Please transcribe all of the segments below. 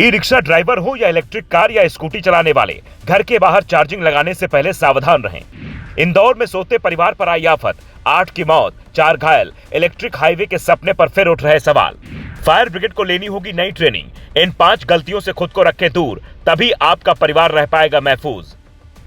E rickshaw driver हो या electric car या स्कूटी चलाने वाले, घर के बाहर चार्जिंग लगाने से पहले सावधान रहें। इंदौर में सोते परिवार पर आई आफत, 8 की मौत, 4 घायल। इलेक्ट्रिक हाईवे के सपने पर फिर उठ रहे सवाल। फायर ब्रिगेड को लेनी होगी नई ट्रेनिंग। इन 5 गलतियों से खुद को रखें दूर, तभी आपका परिवार रह पाएगा महफूज।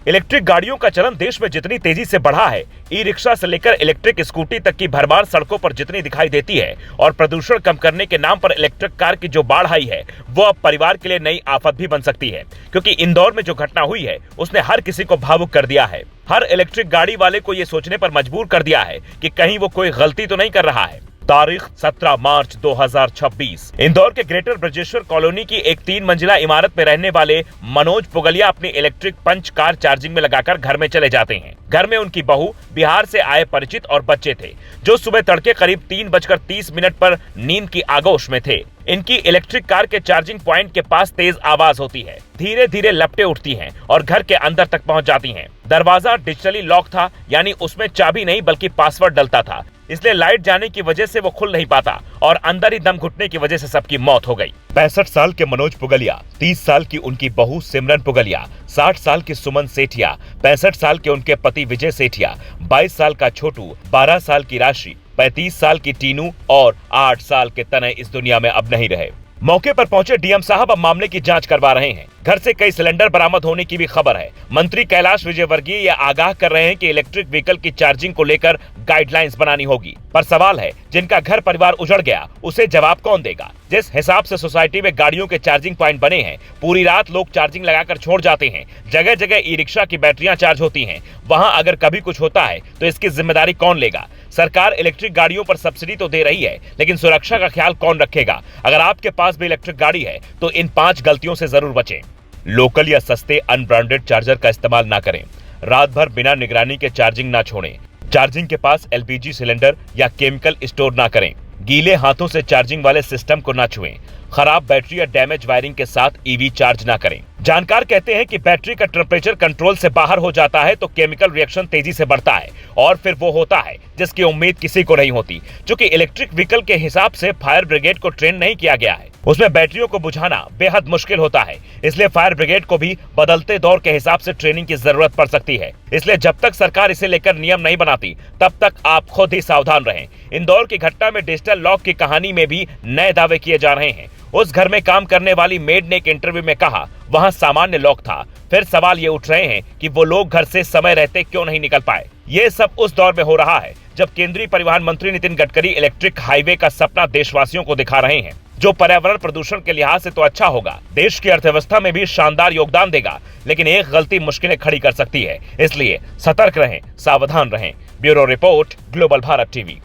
इलेक्ट्रिक गाड़ियों का चलन देश में जितनी तेजी से बढ़ा है, ई रिक्शा से लेकर इलेक्ट्रिक स्कूटी तक की भरमार सड़कों पर जितनी दिखाई देती है, और प्रदूषण कम करने के नाम पर इलेक्ट्रिक कार की जो बाढ़ आई है, वो अब परिवार के लिए नई आफत भी बन सकती है। क्योंकि इंदौर में जो घटना हुई है, उसने हर किसी को भावुक कर दिया है। हर इलेक्ट्रिक गाड़ी वाले को ये सोचने पर मजबूर कर दिया है कि कहीं वो कोई गलती तो नहीं कर रहा है। तारीख 17 मार्च 2026। इंदौर के ग्रेटर ब्रजेश्वर कॉलोनी की एक 3 मंजिला इमारत में रहने वाले मनोज पुगलिया अपनी इलेक्ट्रिक पंच कार चार्जिंग में लगाकर घर में चले जाते हैं। घर में उनकी बहू, बिहार से आए परिचित और बच्चे थे, जो सुबह तड़के करीब 3:30 पर नींद की आगोश में थे। इनकी इलेक्ट्रिक कार के चार्जिंग पॉइंट के पास तेज आवाज होती है, धीरे धीरे लपटें उठती हैं और घर के अंदर तक पहुंच जाती हैं। दरवाजा डिजिटली लॉक था, यानी उसमें चाबी नहीं बल्कि पासवर्ड डलता था, इसलिए लाइट जाने की वजह से वो खुल नहीं पाता और अंदर ही दम घुटने की वजह से सबकी मौत हो गई। 65 साल के मनोज पुगलिया, 30 साल की उनकी बहू सिमरन पुगलिया, 60 साल की सुमन सेठिया, 65 साल के उनके पति विजय सेठिया, 22 साल का छोटू, 12 साल की राशि, 35 साल की टीनू और 8 साल के तनय इस दुनिया में अब नहीं रहे। मौके पर पहुंचे डीएम साहब अब मामले की जांच करवा रहे हैं। घर से कई सिलेंडर बरामद होने की भी खबर है। मंत्री कैलाश विजयवर्गीय ये आगाह कर रहे हैं कि इलेक्ट्रिक व्हीकल की चार्जिंग को लेकर गाइडलाइंस बनानी होगी। पर सवाल है, जिनका घर परिवार उजड़ गया, उसे जवाब कौन देगा? जिस हिसाब से सोसाइटी में गाड़ियों के चार्जिंग पॉइंट बने हैं, पूरी रात लोग चार्जिंग लगाकर छोड़ जाते हैं। जगह जगह ई रिक्शा की बैटरियां चार्ज होती हैं। वहां अगर कभी कुछ होता है तो इसकी जिम्मेदारी कौन लेगा? सरकार इलेक्ट्रिक गाड़ियों पर सब्सिडी तो दे रही है, लेकिन सुरक्षा का ख्याल कौन रखेगा? अगर आपके पास भी इलेक्ट्रिक गाड़ी है तो इन 5 गलतियों से जरूर बचें। लोकल या सस्ते अनब्रांडेड चार्जर का इस्तेमाल ना करें। रात भर बिना निगरानी के चार्जिंग ना छोड़ें। चार्जिंग के पास एलपीजी सिलेंडर या केमिकल स्टोर ना करें। गीले हाथों से चार्जिंग वाले सिस्टम को ना छुएं। खराब बैटरी या डैमेज वायरिंग के साथ ईवी चार्ज ना करें। जानकार कहते हैं कि बैटरी का टेम्परेचर कंट्रोल से बाहर हो जाता है तो केमिकल रिएक्शन तेजी से बढ़ता है, और फिर वो होता है जिसकी उम्मीद किसी को नहीं होती। क्योंकि इलेक्ट्रिक व्हीकल के हिसाब से फायर ब्रिगेड को ट्रेन नहीं किया गया है, उसमें बैटरियों को बुझाना बेहद मुश्किल होता है। इसलिए फायर ब्रिगेड को भी बदलते दौर के हिसाब से ट्रेनिंग की जरूरत पड़ सकती है। इसलिए जब तक सरकार इसे लेकर नियम नहीं बनाती, तब तक आप खुद ही सावधान रहें। इंदौर की घटना में डिजिटल लॉक की कहानी में भी नए दावे किए जा रहे हैं। उस घर में काम करने वाली मेड ने एक इंटरव्यू में कहा, वहां सामान्य लॉक था। फिर सवाल ये उठ रहे हैं कि वो लोग घर से समय रहते क्यों नहीं निकल पाए। ये सब उस दौर में हो रहा है जब केंद्रीय परिवहन मंत्री नितिन गडकरी इलेक्ट्रिक हाईवे का सपना देशवासियों को दिखा रहे हैं, जो पर्यावरण प्रदूषण के लिहाज से तो अच्छा होगा, देश की अर्थव्यवस्था में भी शानदार योगदान देगा, लेकिन एक गलती मुश्किलें खड़ी कर सकती है। इसलिए सतर्क रहें, सावधान रहें। Bureau report, global Bharat TV.